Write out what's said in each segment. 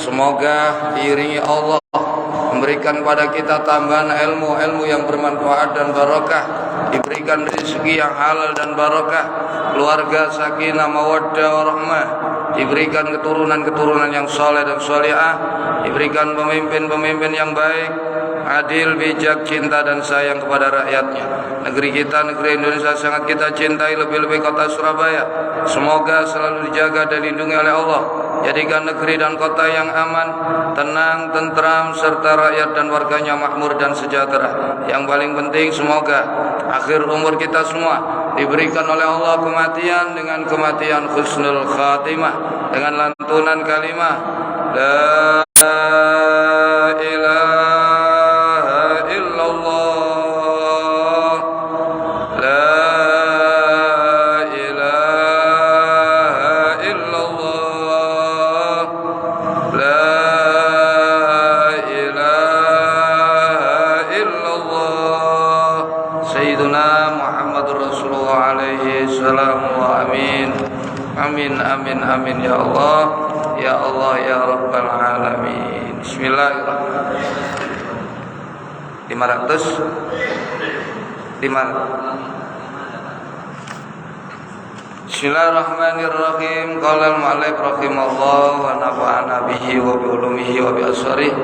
Semoga diiringi Allah memberikan kepada kita tambahan ilmu yang bermanfaat dan barokah, diberikan rezeki yang halal dan barokah, keluarga sakinah mawaddah warahmah, diberikan keturunan yang saleh dan salihah, diberikan pemimpin yang baik, adil, bijak, cinta dan sayang kepada rakyatnya. Negeri kita, negeri Indonesia sangat kita cintai, lebih-lebih kota Surabaya. Semoga selalu dijaga dan dilindungi oleh Allah. Jadikan negeri dan kota yang aman, tenang, tentram, serta rakyat dan warganya makmur dan sejahtera. Yang paling penting semoga akhir umur kita semua diberikan oleh Allah kematian dengan kematian husnul khatimah, dengan lantunan kalimah La ilaha illallah, La ilaha illallah, La ilaha illallah. Sayyiduna Muhammadur Rasulullah alaihi salam wa amin. Amin amin amin ya Allah, ya Allah ya Rabbal alamin. Bismillahirrahmanirrahim. 500 Bismillahirrahmanirrahim. Qala al-mu'allif rahimallahu wa nafa'ana bihi wa bi ulumihi wa bi asrarihi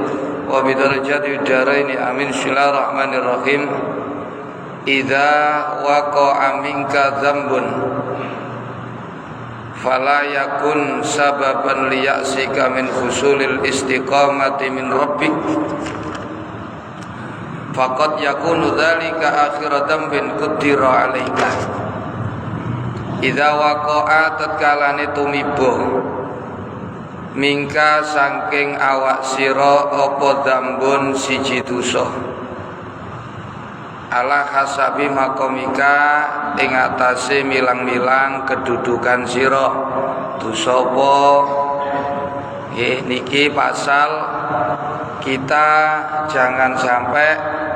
wa bi darajati daraini amin. Bismillahirrahmanirrahim. Idza waqa'a minka dzambun fala yakun sababan liya'sika min husulil istiqamati min rabbik, faqad yakunu dzalika akhira dzambin qaddira 'alaika. Idza waqa'a tatkalane tumiba mingka saking awak sira apa dzambun siji dosa, ala hasabi makomika ing atase milang-milang kedudukan sira. Dosa apa? Niki pasal kita jangan sampai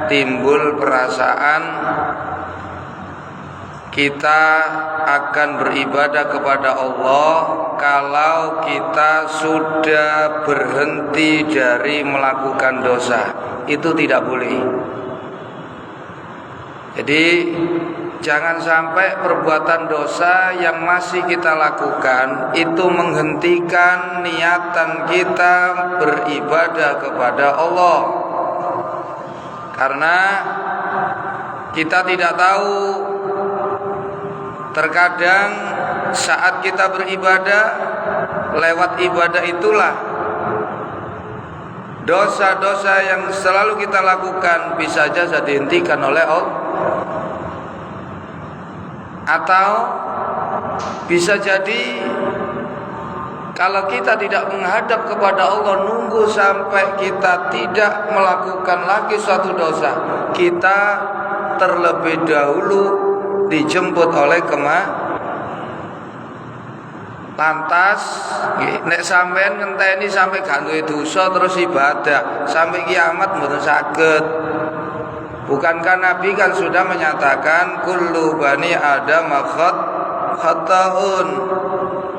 timbul perasaan kita akan beribadah kepada Allah kalau kita sudah berhenti dari melakukan dosa. Itu tidak boleh. Jadi jangan sampai perbuatan dosa yang masih kita lakukan itu menghentikan niatan kita beribadah kepada Allah. Karena kita tidak tahu, terkadang saat kita beribadah, lewat ibadah itulah dosa-dosa yang selalu kita lakukan bisa saja dihentikan oleh Allah. Atau bisa jadi kalau kita tidak menghadap kepada Allah, nunggu sampai kita tidak melakukan lagi suatu dosa, kita terlebih dahulu dijemput oleh lantas nek sampean ngenteni sampai gak duwe dosa terus ibadah sampai kiamat mboten saged. Bukankah Nabi kan sudah menyatakan kullu bani adam khata'un,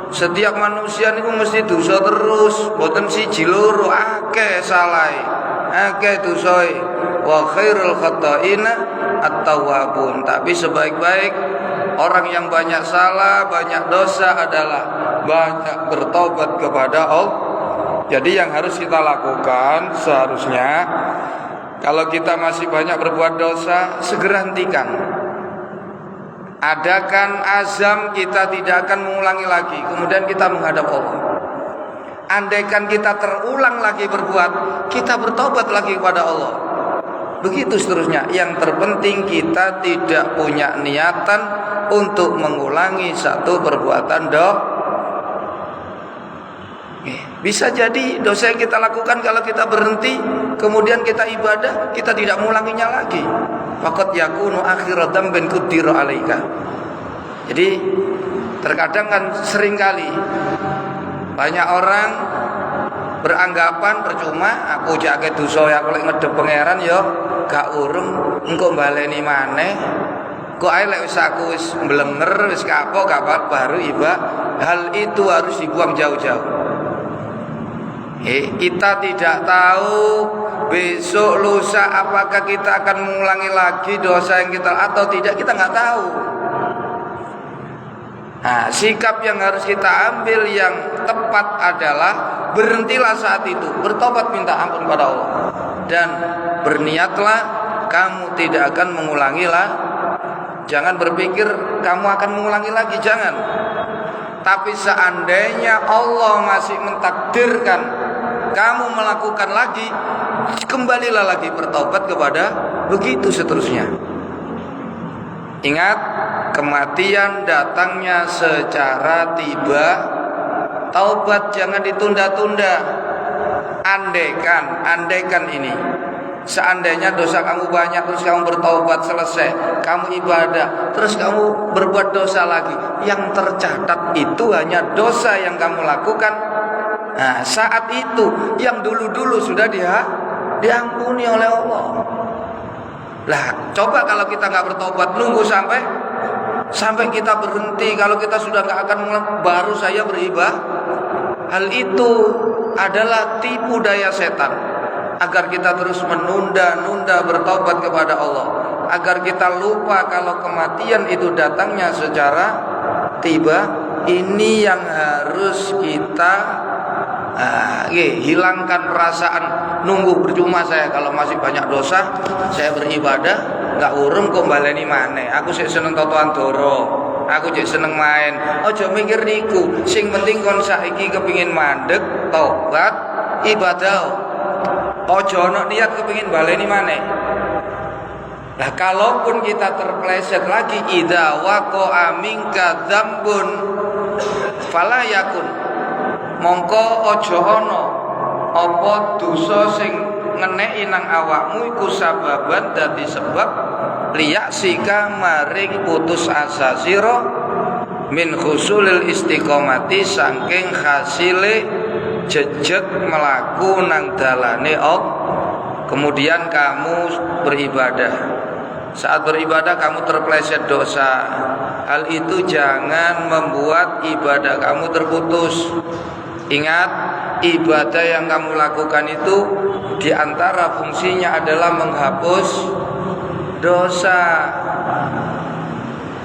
setiap manusia itu mesti dosa terus, mboten siji loro, akeh salahe, akeh dosae. Wa khairul khata'ina at-tawwabun, tapi sebaik-baik orang yang banyak salah, banyak dosa adalah banyak bertobat kepada Allah. Jadi yang harus kita lakukan seharusnya, kalau kita masih banyak berbuat dosa, segera hentikan. Adakan azam kita tidak akan mengulangi lagi, kemudian kita menghadap Allah. Andaikan kita terulang lagi berbuat, kita bertobat lagi kepada Allah. Begitu seterusnya. Yang terpenting kita tidak punya niatan untuk mengulangi satu perbuatan dosa. Bisa jadi dosa yang kita lakukan kalau kita berhenti, kemudian kita ibadah, kita tidak mengulanginya lagi. Faqad yakunu akhirat dzambin qaddira 'alaika. Jadi terkadang kan seringkali banyak orang beranggapan percuma aku jake dosa aku lek ngedep pangeran ya gak urung engko baleni maneh. Kok ae lek wis aku wis mblenger wis kapok baru ibadah. Hal itu harus dibuang jauh-jauh. Kita tidak tahu besok lusa apakah kita akan mengulangi lagi dosa yang kita atau tidak, kita nggak tahu. Nah, sikap yang harus kita ambil yang tepat adalah berhentilah saat itu, bertobat minta ampun pada Allah, dan berniatlah kamu tidak akan mengulangi lah. Jangan berpikir kamu akan mengulangi lagi, jangan. Tapi seandainya Allah masih mentakdirkan kamu melakukan lagi, kembalilah lagi bertobat kepada begitu seterusnya. Ingat, kematian datangnya secara tiba. Taubat jangan ditunda-tunda. Andaikan ini, seandainya dosa kamu banyak, terus kamu bertaubat selesai, kamu ibadah, terus kamu berbuat dosa lagi, yang tercatat itu hanya dosa yang kamu lakukan. Nah, saat itu yang dulu-dulu sudah diampuni oleh Allah. Lah, coba kalau kita nggak bertobat, nunggu sampai kita berhenti, kalau kita sudah nggak akan baru saya beribadah. Hal itu adalah tipu daya setan agar kita terus menunda-nunda bertobat kepada Allah, agar kita lupa kalau kematian itu datangnya secara tiba. Ini yang harus kita hilangkan perasaan nunggu percuma saya kalau masih banyak dosa, saya beribadah nggak urung kok baleni maneh. Aku sik seneng totoan doro, aku sik seneng main. Aja mikir niku, sing penting kon saiki kepengin mandeg, tobat, ibadah. Aja ana niat kepengin baleni maneh. Nah, kalaupun kita terpleset lagi, idza waqa'a minka dzambun fala yakun, mongko aja ana apa dosa sing ngeneki nang awakmu iku sababan dadi sebab liyaksika maring putus asa sira min khusulil istiqomati, saking hasile jejeg melaku nang dalane Allah. Kemudian kamu beribadah. Saat beribadah kamu terpleset dosa, hal itu jangan membuat ibadah kamu terputus. Ingat, ibadah yang kamu lakukan itu diantara fungsinya adalah menghapus dosa.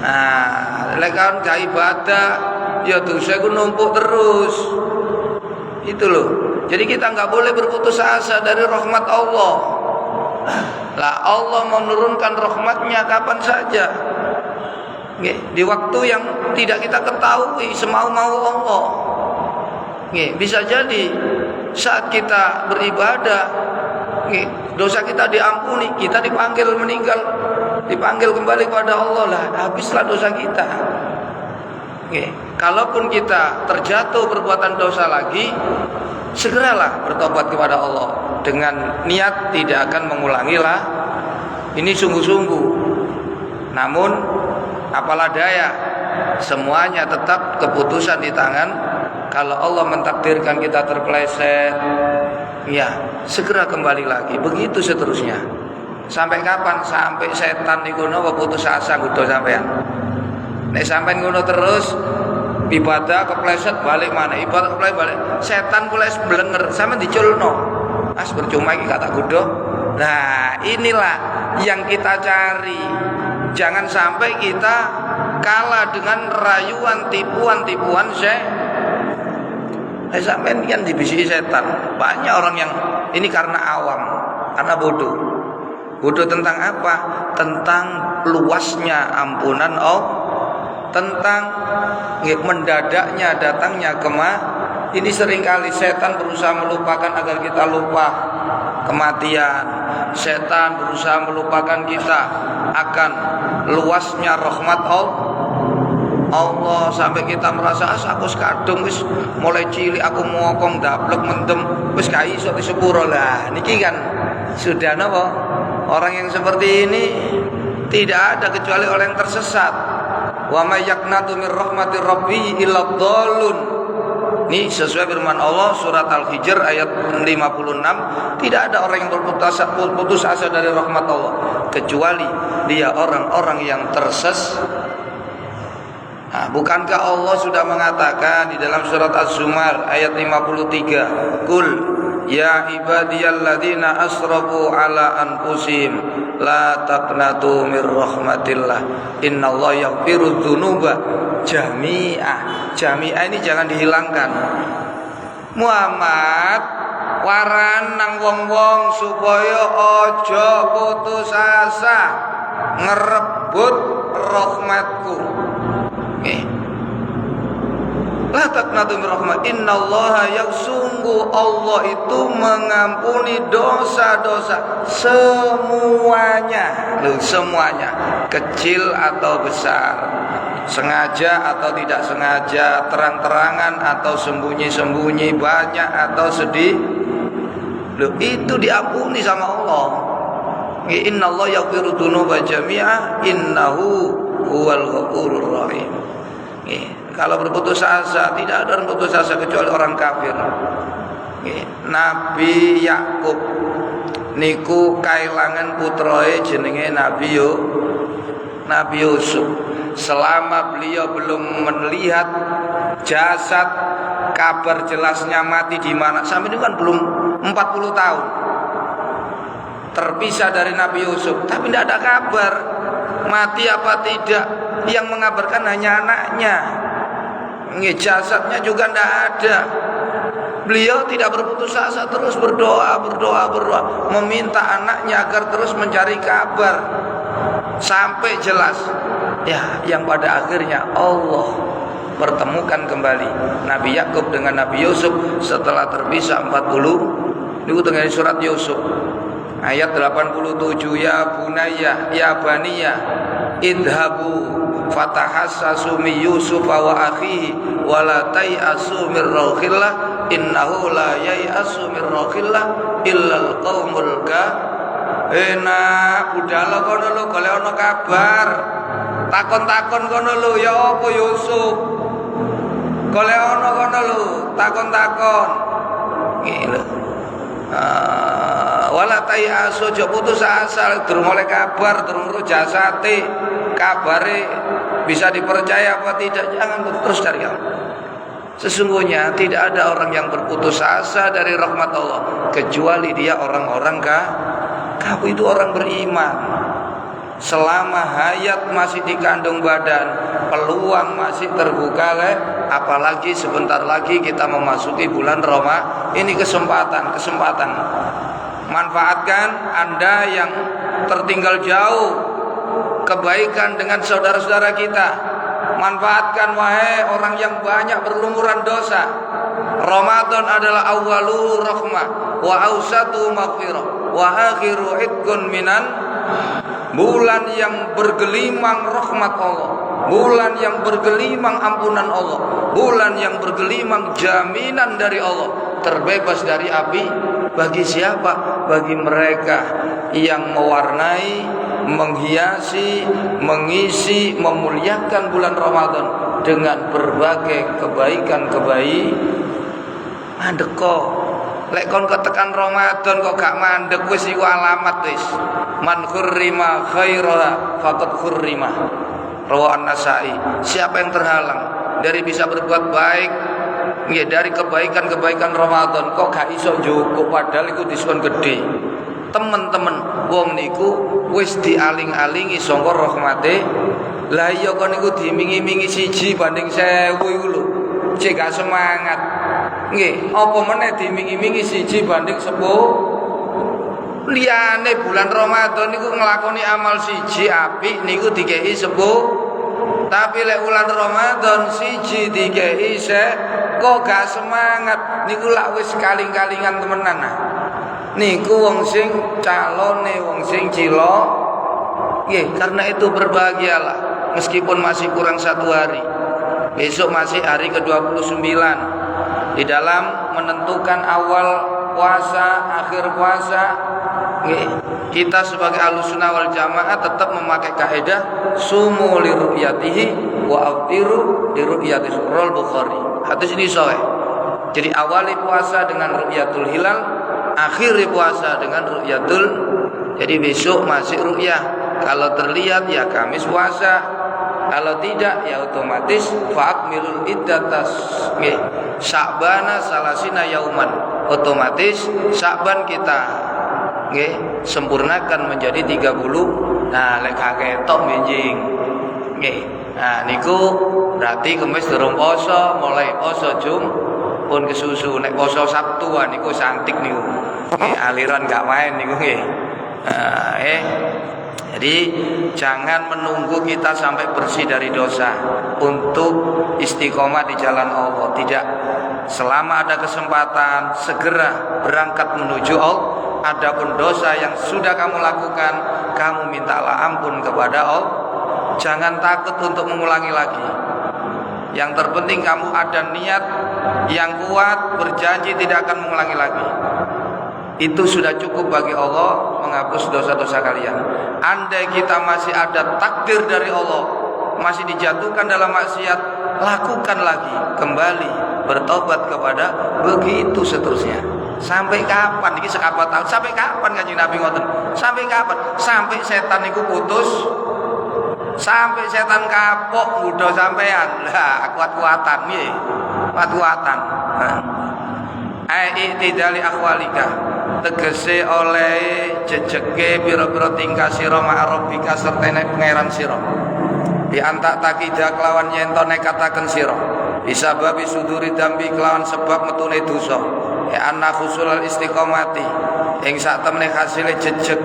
Nah, lekaun gak ibadah, ya dosa itu numpuk terus. Itu loh. Jadi kita nggak boleh berputus asa dari rahmat Allah. Lah, Allah menurunkan rahmatnya kapan saja, di waktu yang tidak kita ketahui, semau-mau Allah. Bisa jadi saat kita beribadah, dosa kita diampuni, kita dipanggil meninggal, dipanggil kembali kepada Allah, lah habislah dosa kita. Kalaupun kita terjatuh perbuatan dosa lagi, segeralah bertobat kepada Allah dengan niat tidak akan mengulangi lah. Ini sungguh-sungguh. Namun apalah daya, semuanya tetap keputusan di tangan. Kalau Allah mentakdirkan kita terpeleset, ya segera kembali lagi. Begitu seterusnya. Sampai kapan? Sampai setan niku napa putus asa kudu sampean. Nek sampean ngono terus, ibadah kepleset balik mana, ibadah kepleset balik, setan kula wis blenger sampean diculno. As percuma iki kata kudu. Nah, inilah yang kita cari. Jangan sampai kita kalah dengan rayuan tipuan-tipuan sampean kan dibisiki setan. Banyak orang yang ini karena awam, karena bodoh. Bodoh tentang apa? Tentang luasnya ampunan Allah, tentang mendadaknya datangnya ini seringkali setan berusaha melupakan agar kita lupa kematian. Setan berusaha melupakan kita akan luasnya rahmat Allah, sampai kita merasa aku sekadung wis mulai cilik aku ngokong daplek mendem wis gak iso disepuro lah. Niki kan sudah napa? Orang yang seperti ini tidak ada kecuali orang yang tersesat. Wa may yaqnatu min rahmatir rabbih illa dhallun. Ini sesuai firman Allah surat Al-Hijr ayat 56, tidak ada orang yang berputus asa dari rahmat Allah kecuali dia orang-orang yang tersesat. Bukankah Allah sudah mengatakan di dalam surat Az-Zumar ayat 53, Qul ya ibadiyalladzina asrafu ala anfusihim la taqnatu mir rahmatillah innallaha yaghfiru dzunuba jami'ah. Jami'ah ini jangan dihilangkan. Muhammad waran nang wong-wong supaya aja putus asa ngerebut rahmatku. La taqnatu min rahmat innallaha sungguh Allah itu mengampuni dosa-dosa semuanya. Semuanya, kecil atau besar, sengaja atau tidak sengaja, terang-terangan atau sembunyi-sembunyi, banyak atau sedih, itu diampuni sama Allah. Innallaha yaghfiru dzunuba jami'a innahu huwal ghafurur rahim. Kalau berputus asa, tidak ada orang berputus asa kecuali orang kafir. Nabi Yakub niku kailangan putroe jenenge Nabi Yusuf. Selama beliau belum melihat jasad, kabar jelasnya mati di mana, sampai ini kan belum 40 tahun terpisah dari Nabi Yusuf, tapi tidak ada kabar mati apa tidak. Yang mengabarkan hanya anaknya. Jasadnya juga tidak ada. Beliau tidak berputus asa, terus berdoa, meminta anaknya agar terus mencari kabar sampai jelas. Ya, yang pada akhirnya Allah pertemukan kembali Nabi Yakub dengan Nabi Yusuf setelah terpisah 40. Itu dengan surat Yusuf ayat 87, ya bunayya ya baniya idhabu fatahassasu min Yusuf wa akhihi wa la tai'asu min rauhillah innahu la yai'asu min rauhillah illal qaumul enak. Budal kono lho golek ana kabar, takon-takon kono lho, ya apa Yusuf golek ana kono lho, takon-takon ngene. Wala tai'asu, aja putus asa, durung oleh kabar, durung ro jasate, kabare bisa dipercaya apa tidak, jangan terus cari kabar. Sesungguhnya tidak ada orang yang berputus asa dari rahmat Allah kecuali dia orang-orang kafir. Itu orang beriman. Selama hayat masih dikandung badan, peluang masih terbuka, apalagi sebentar lagi kita memasuki bulan Ramadan. Ini kesempatan. Manfaatkan Anda yang tertinggal jauh kebaikan dengan saudara-saudara kita. Manfaatkan wahai orang yang banyak berlumuran dosa. Ramadan adalah awwalu rahmah wa awsatu maghfirah wa akhiru itqun minan. Bulan yang bergelimang rahmat Allah, bulan yang bergelimang ampunan Allah, bulan yang bergelimang jaminan dari Allah, terbebas dari api. Bagi siapa? Bagi mereka yang mewarnai, menghiasi, mengisi, memuliakan bulan Ramadan dengan berbagai kebaikan-kebaikan. Mandek kok, lek kon ketekan Ramadan kok gak mandek, wis iku alamat wis. Man khurrima khairaha faqad khurrima. Rawahu An-Nasa'i. Siapa yang terhalang dari bisa berbuat baik, ya dari kebaikan-kebaikan Ramadan, kok gak iso njukup padahal iku diskon gede. Temen-temen wong niku wis dialing-alingi sangka rahmate. Lah iya kon niku dimingi-mingi 1 banding 1000 iku lho. Cek gak semangat. Nggih, apa meneh dimingi-mingi 1 banding 10. Liyane bulan Ramadan niku nglakoni amal 1 apik niku dikei 10. Tapi lek bulan Ramadan 1 dikei 10 kok gak semangat niku lak wis kaling-kalingan temenan. Niku wong sing calone, wong sing cilok. Nggih, karena itu berbahagialah meskipun masih kurang 1 hari. Besok masih hari ke-29. Di dalam menentukan awal puasa, akhir puasa, kita sebagai Ahlussunnah wal Jamaah tetap memakai kaidah sumu li ru'yatihi wa aftiru li ru'yatihi. Sahih Bukhari. Hadis ini sahih. Jadi awali puasa dengan ru'yatul hilal, akhiri puasa dengan ru'yatul. Jadi besok masih ru'yah. Kalau terlihat ya Kamis puasa. Kalau tidak ya otomatis fa'akmilul iddatas nggih. Sya'bana salasina yauman. Otomatis Sya'ban kita nggih sempurnakan menjadi 30. Nah, lek ketok benjing. Nggih. Nah, niku berarti kemis durung poso, mulai poso Jum pun kesusu. Nek poso Sabtu niku santik niku. Nggih, aliran gak main niku nggih. Jadi jangan menunggu kita sampai bersih dari dosa untuk istiqomah di jalan Allah. Tidak. Selama ada kesempatan segera berangkat menuju Allah. Adapun dosa yang sudah kamu lakukan, kamu mintalah ampun kepada Allah. Jangan takut untuk mengulangi lagi. Yang terpenting kamu ada niat yang kuat, berjanji tidak akan mengulangi lagi. Itu sudah cukup bagi Allah menghapus dosa-dosa kalian. Andai kita masih ada takdir dari Allah, masih dijatuhkan dalam maksiat, lakukan lagi, kembali bertobat kepada, begitu seterusnya. Sampai kapan? Ini sekapat tahun. Sampai kapan Kanjeng Nabi ngoten? Sampai kapan? Sampai setan itu putus, sampai setan kapok mudah sampean. Lah, kuat-kuatan nggih. Kuat-kuatan. I'tidali akhwalika. Tegese oleh jejeke pira-pira tingkah sira ma'arabika serta nek pangeran sira. Di antak takidah kelawan yen to nekataken sira. Bisa babi suduri dambi kelawan sebab metune dosa. Anna khusulal istiqomati ing sak temene hasile jejeg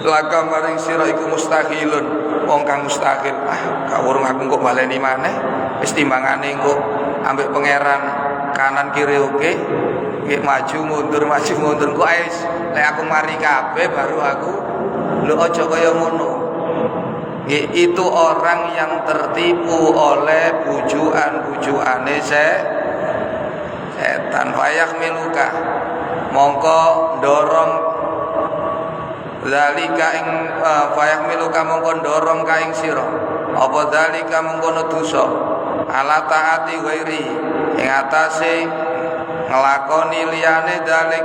laka maring sira iku mustahilun. Wong kang mustahil. Gak urung aku kok baleni maneh. Wis timbangane engko ambek pangeran kanan kiri oke. Nggih maju mundur kok ae lek aku mari kabeh baru aku lho aja kaya ngono. Nggih itu orang yang tertipu oleh bujukan-bujukane setan. Fayak miluka mongko dorong zalika ing fayak miluka mongko dorong ka ing sira apa zalika mongko dosa ala taati ghairi ing atase ngelakoni liyane dalik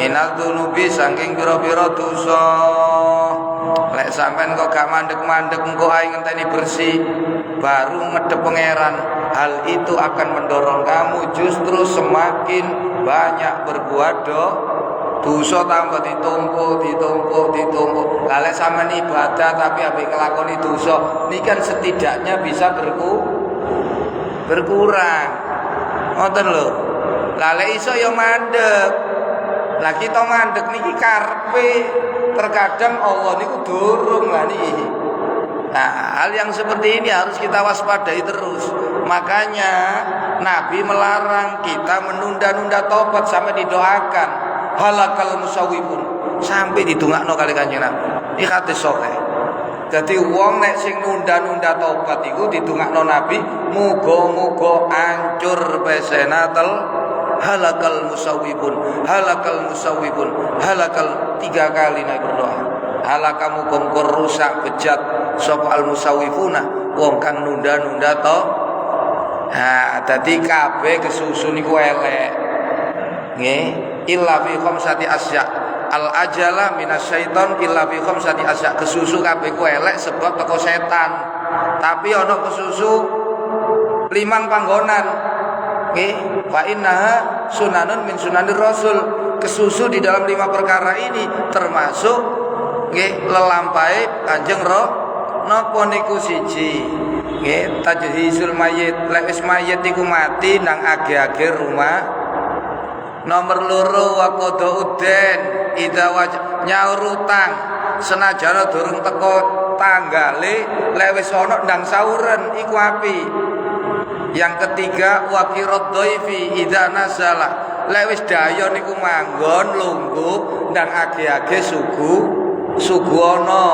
minal dunubi saking pira-pira dosa. Lek sampean kok gak mandek-mandek engko ae ngenteni bersih baru ngedep pangeran, hal itu akan mendorong kamu justru semakin banyak berbuat dosa, tambah ditumpuk. Lah lek sampean ibadah tapi ambek nglakoni dosa niki kan setidaknya bisa berkurang. Ngoten lho. Lale iso ya mandek. Lah kita mandek niki karepe terkadang Allah niku durung lah niki. Nah, hal yang seperti ini harus kita waspadai terus. Makanya Nabi melarang kita menunda-nunda tobat sampai didoakan halakal musawwifun, sampai didongakno kali Kanjeng Nabi. Iki hadis sahih. Jadi wong nek sing nunda-nunda tobat iku didongakno Nabi, muga-muga ancur pesenatel halakal musawwibun, halakal 3 kali naik berdoa. Halakamu kongkor rusak bejat sopal musawwifuna, wong kang nunda-nunda to. Nah, dadi kabeh kesusu niku elek. Nggih, illa fi khamsati asya. Al ajala minasyaiton illa fi khamsati asya. Kesusu kabeh ku elek sebab teko setan. Tapi ana kesusu 5 panggonan. Nggih, fa innaha sunanun min sunanir rasul. Kesusu di dalam 5 perkara ini termasuk nggih lelampahe Kanjeng napa niku siji nggih tajhizul mayit. Lek wis mayit iku mati nang age-age rumah. Nomor 2 wa qadauden ida nyaur utang senajan durung teko tanggale lek wis ana ndang sauren iku api. Yang ketiga waqirat dhaifi idza nazala, lek wis dayon niku manggon lungguh ndang age-age sugu ana.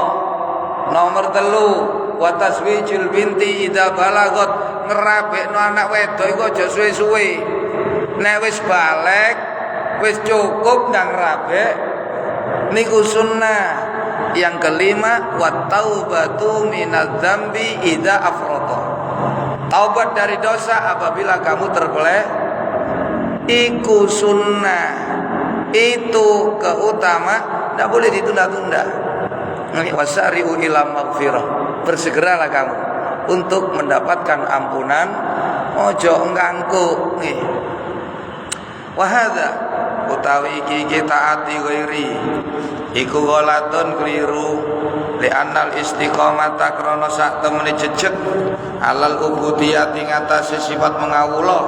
Nomor 3 wa taswijul binti idza balagot, ngerabekno anak wedok iku aja suwe-suwe. Nek wis balik wis cukup ndang rabek niku sunnah. Yang kelima wa taubatu minadz-dzambi idza afrata, taubat dari dosa apabila kamu terbelah, iku sunnah. Itu keutama, tidak boleh ditunda-tunda. Wasari'u ila maghfirah, bersegeralah kamu untuk mendapatkan ampunan, ojo nggangku nggih. Wa hadza utawi iki taati ghairi iku ghalatun keliru li annal istiqamata krana sak temene jejeg alal ubudiyati ngatasi sifat mengawula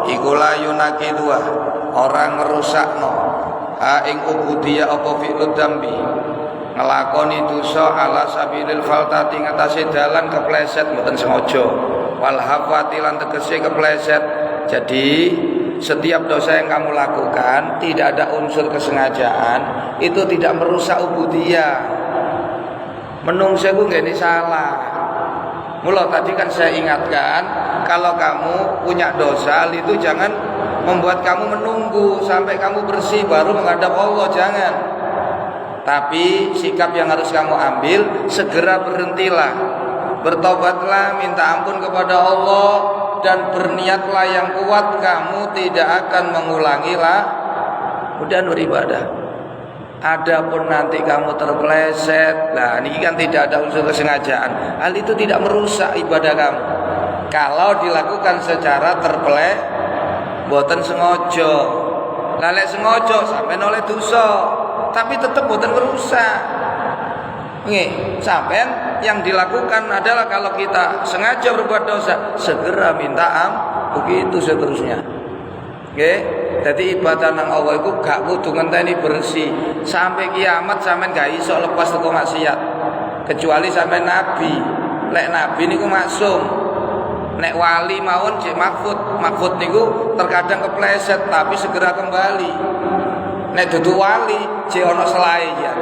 iku layunaki dua orang ngerusakno ha ing ubudiyah apa fi'lu dambi ngelakoni dosa ala sabilil faltati ngatasi dalan kepleset mboten sengaja wal hafati lan tegese kepleset. Jadi setiap dosa yang kamu lakukan tidak ada unsur kesengajaan, itu tidak merusak ubudiyah. Menungso ku nggene salah. Mula tadi kan saya ingatkan, kalau kamu punya dosa itu jangan membuat kamu menunggu sampai kamu bersih baru menghadap Allah, jangan. Tapi sikap yang harus kamu ambil, segera berhentilah, bertobatlah, minta ampun kepada Allah, dan berniatlah yang kuat kamu tidak akan mengulangilah kemudian beribadah. Adapun nanti kamu terpleset, nah ini kan tidak ada unsur kesengajaan, hal itu tidak merusak ibadah kamu. Kalau dilakukan secara boten sengaja, lalek sengaja sampai oleh dosa, tapi tetap boten merusak. Nggih, sampean yang dilakukan adalah kalau kita sengaja berbuat dosa, segera minta ampun, begitu seterusnya. Nggih, jadi ibadah nang Allah iku gak kudu ngenteni bersih sampai kiamat, sampean gak iso lepas saka maksiat. Kecuali sampean nabi. Lek nabi niku maksum. Nek wali mawon cek mahfud niku terkadang kepleset tapi segera kembali. Nek dudu wali cek ana selae ya,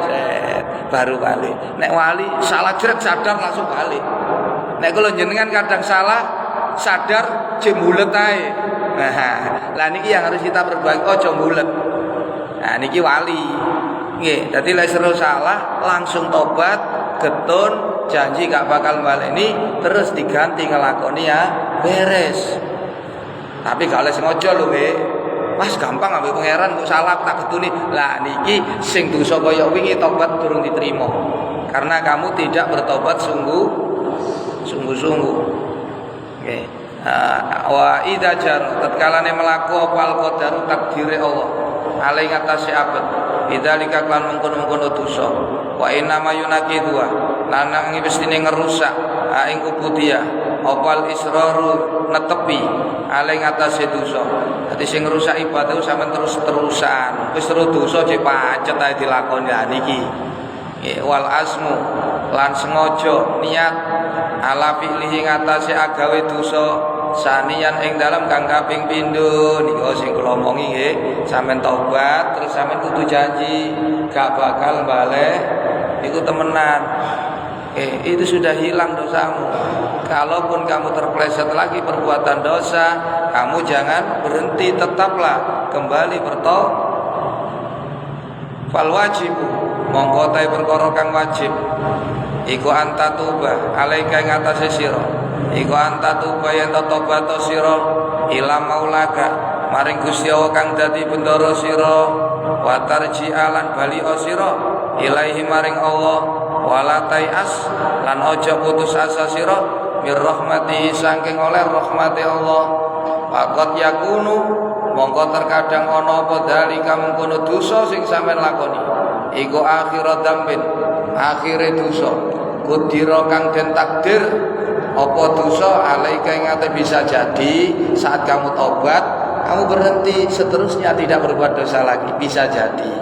baru balik. Nek wali salah jret sadar langsung balik. Nek kula jenengan kadang salah sadar jembulet ae. Nah, lah niki yang harus kita perbaiki, ojo mbulet. Nah niki wali. Nggih, dadi lek seru salah langsung tobat, getun, janji gak bakal baleni, terus diganti ngelakoni ya beres. Tapi gak oleh sengaja lho nggih. Mas gampang ambek pangeran kok salah tak getuni. Lah niki sing dosa kaya wingi tobat durung diterima. Karena kamu tidak bertobat sungguh-sungguh. Nggih. Wa idza jar tatkalane melaku apa qadar takdire Allah alai ngatasi abad idzalika kan mungkon-mungkon dosa wa inna mayunaki dua lanang mestine ngerusak ing ubudiyah opal israru netepi alai ngatasi dosa. Dadi sing ngerusak ibadah sampean terus-terusan wis terus dosa cek pacet ae dilakoni niki. Wal asmu lan sengaja niat ala fi'lihi ngatasi agawe dosa sanian ing dalam kang kaping pindho niku sing kula omongi nggih. Sampeyan taubat terus sampeyan kudu janji gak bakal balik iku temenan. Itu sudah hilang dosamu. Kalaupun kamu terpleset lagi perbuatan dosa, kamu jangan berhenti, tetaplah kembali bertaubat. Fal wajibu mongko ta perkara kang wajib iku anta tuba alaika ing atase sira iku anta tuba yen tobat sira ila maulaka maring Gusti Allah kang dadi bendara sira wa tarji'alan bali sira ilaihi maring Allah wala tai'as lan aja putus asa sira mir rahmatihi saking oleh rahmati Allah faqat yakunu mongko terkadang ana apa dalika mengkono dosa sing sampean lakoni iku akhirat dambin akhire dosa kudira kang den takdir apa dosa alaika ing ate bisa jadi saat kamu tobat kamu berhenti seterusnya tidak berbuat dosa lagi, bisa jadi.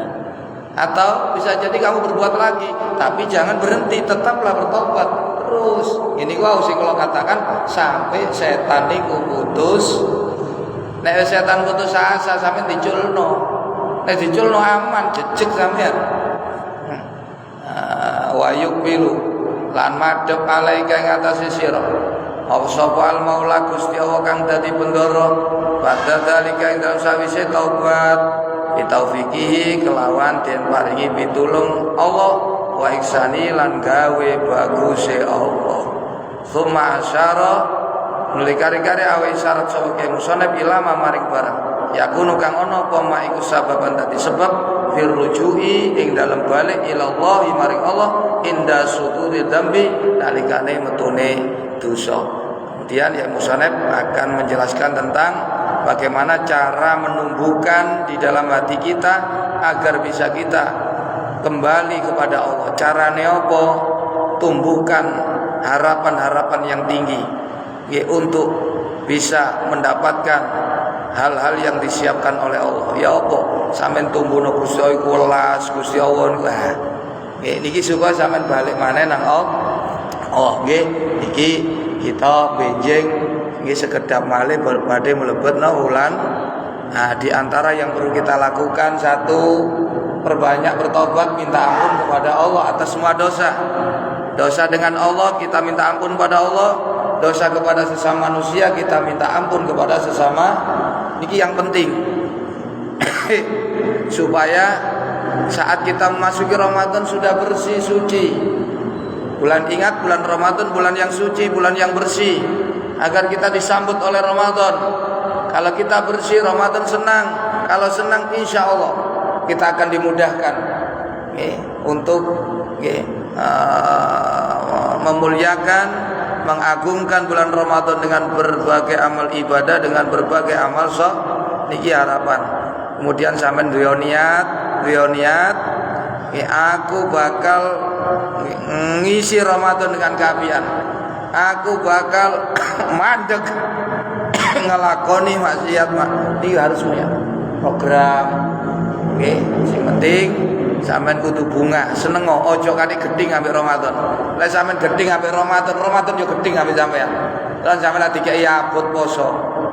Atau bisa jadi kamu berbuat lagi tapi jangan berhenti, tetaplah bertobat terus. Ini gua sing kalau katakan sampai setan niku putus. Nek setan putus asa sampean diculno. Nek diculno aman jejeg sampean. Wa yuqbilu lan madhep alaika ing atase sira. Apa sapa al maula Gusti Allah kang dadi bendara pada dalika ing dalem sawise taubat bitaufiqihi kelawan den paringi pitulung Allah wa ihsani lan gawe baguse Allah. Summa asyara nuli kari-kari awe syarat sapa ke musannaf ilama maring barang yakunu kang ana apa ma iku sababan dadi sebab fir rujui ing dalem balik ila Allah maring Allah inda suduri dambi nalikane metune dosa. Kemudian ya musannaf akan menjelaskan tentang bagaimana cara menumbuhkan di dalam hati kita agar bisa kita kembali kepada Allah. Carane apa? Tumbuhkan harapan-harapan yang tinggi ya, untuk bisa mendapatkan hal-hal yang disiapkan oleh Allah. Ya apa? Sampeyan tumbuhno Gusti Allah iku welas Gusti Allah niku. Nggih niki supaya sampeyan balik maneh nang Allah. Nggih iki kita benjing nggih sekedap malih badhe mlebetno wulan. Nah, di antara yang perlu kita lakukan, satu, perbanyak bertobat, minta ampun kepada Allah atas semua dosa. Dosa dengan Allah kita minta ampun kepada Allah, dosa kepada sesama manusia kita minta ampun kepada sesama. Niki yang penting supaya saat kita memasuki Ramadan sudah bersih suci. Ingat bulan Ramadan bulan yang suci, bulan yang bersih, agar kita disambut oleh Ramadan. Kalau kita bersih, Ramadan senang. Kalau senang, insya Allah kita akan dimudahkan untuk memuliakan, mengagungkan bulan Ramadan dengan berbagai amal ibadah, dengan berbagai amal niki harapan. Kemudian sampean duwe niat, aku bakal ngisi Ramadan dengan keapian. Aku bakal mandek ngelakoni maksiat iki harus punya program. Sing penting sampean kudu bunga, seneng ojo kate geding ambek Ramadan. Lek sampean geding ambek Ramadan yo geding ambek sampean. Lan sampean dikeki abot poso,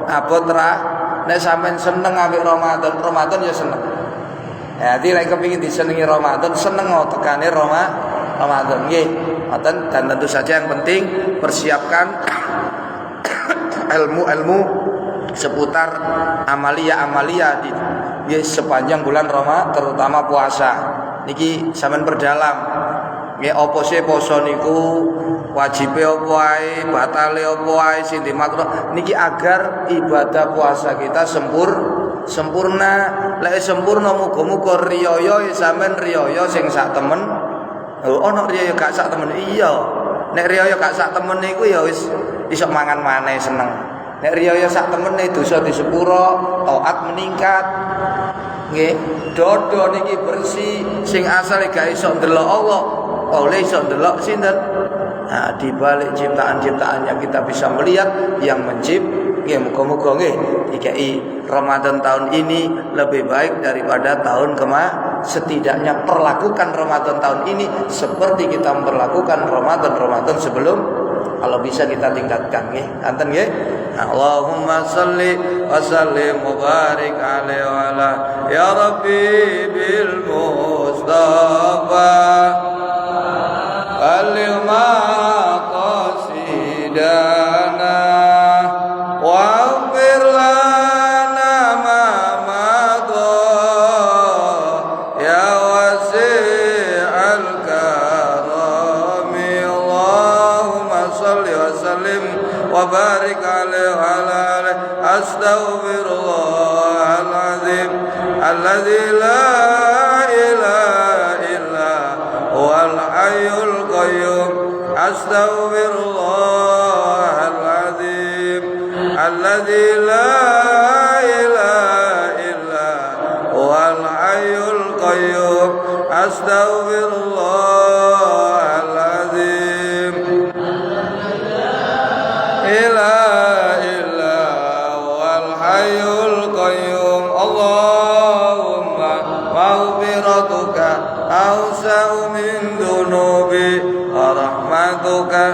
abot ra. Nek sampean seneng ambek Ramadan yo seneng. Jadi lek kepengin disenengi Ramadan, seneng tekane Ramadan nggih. Dan tentu saja yang penting persiapkan ilmu-ilmu seputar amalia di sepanjang bulan Ramadan, terutama puasa. Niki sampean perdalam. Nggih apa sih poso niku? Wajibe apa wae, batale apa wae sing dimakruh. Niki agar ibadah puasa kita sempurna. Lek sempurna muga-muga riyaya sampean riyaya sing sak temen. Ono riyaya gak sak temen. Iya. Nek riyaya gak sak temen niku ya wis iso mangan maneh seneng. Nek riyaya sak temene dosa disepuro, taat meningkat. Nggih, dodo niki bersih, sing asale gak iso ndelok Allah, oleh iso ndelok sinten? Nah, di balik ciptaan-ciptaan yang kita bisa melihat yang nggih muga-muga nggih dikai Ramadan tahun ini lebih baik daripada tahun setidaknya perlakukan Ramadan tahun ini seperti kita memperlakukan Ramadan sebelum. Kalau bisa kita tingkatkan nggih. Anten nggih. Allahumma shalli wa sallim wa barik alaihi wa ala ya rabbi bil mustafa balligh maqasidana waghfir lana ma madha ya wasi'al karami Allahumma shalli wa sallim wa barik alaihi wa ala alihi astaghfirullahal azim alladzi la ilaha illa huwal hayyul qayyum astaghfirullahal azim alladzi la ilaha illa huwal hayyul qayyum astaghfirullahal azim Allahumma maghfiratuka awsa'u min dunubi wa rahmatuka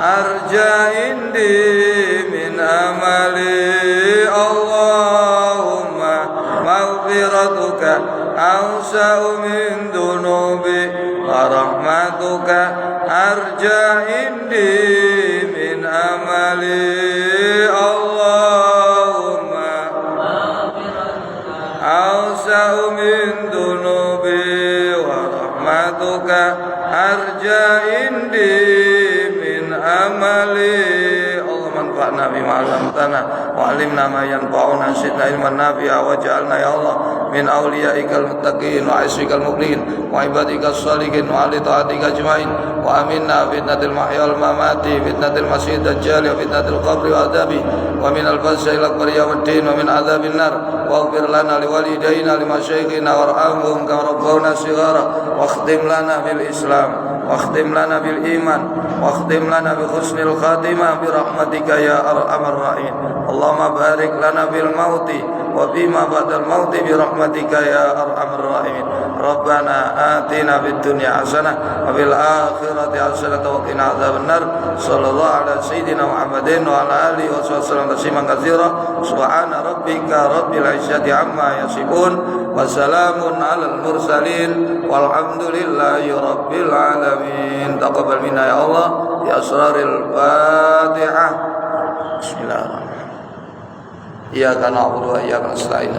arja indi min amali Allahumma maghfiratuka awsa'u min dunubi wa rahmatuka arja indi min amali awsa'u min dunubi wa rahmatuka arja indi min amali Allah manfa'na bima 'allamtana wa 'allimna ma yanfa'una zidna ilman nafi'a wa ja'alna ya Allah min awliyaikal muttaqin wa isrikal muqlin wa ibadikal salihin wa ahli ta'atika ajmain wa aminna fitnatil mahya wal mamati fitnatil masih dajjal wa fitnatil qabri wa adabi wa min al-fazzi ila al-qari yawmiddin wa min adabin nar wa ighfir lana li walidayna li masyayikhina warhamhum kama rabbawna shighara wa khtim lana bil islam واختم لنا بالإيمان واختم لنا بحسن الخاتمة برحمتك يا أرحم الراحمين اللهم بارك لنا بالموت وفيما بعد الموت برحمتك يا أرحم الراحمين ربنا آتنا في الدنيا حسنة وفي الآخرة حسنة وقنا عذاب النار صلى الله على سيدنا محمد وعلى آله وصحبه وسلم تسليما كثيرا سبحان ربك رب العزة عما يصفون وسلام على المرسلين والحمد لله رب العالمين تقبل منا يا الله بأسرار الفاتحة بسم الله الرحمن الرحيم إياك نعبد وإياك نستعين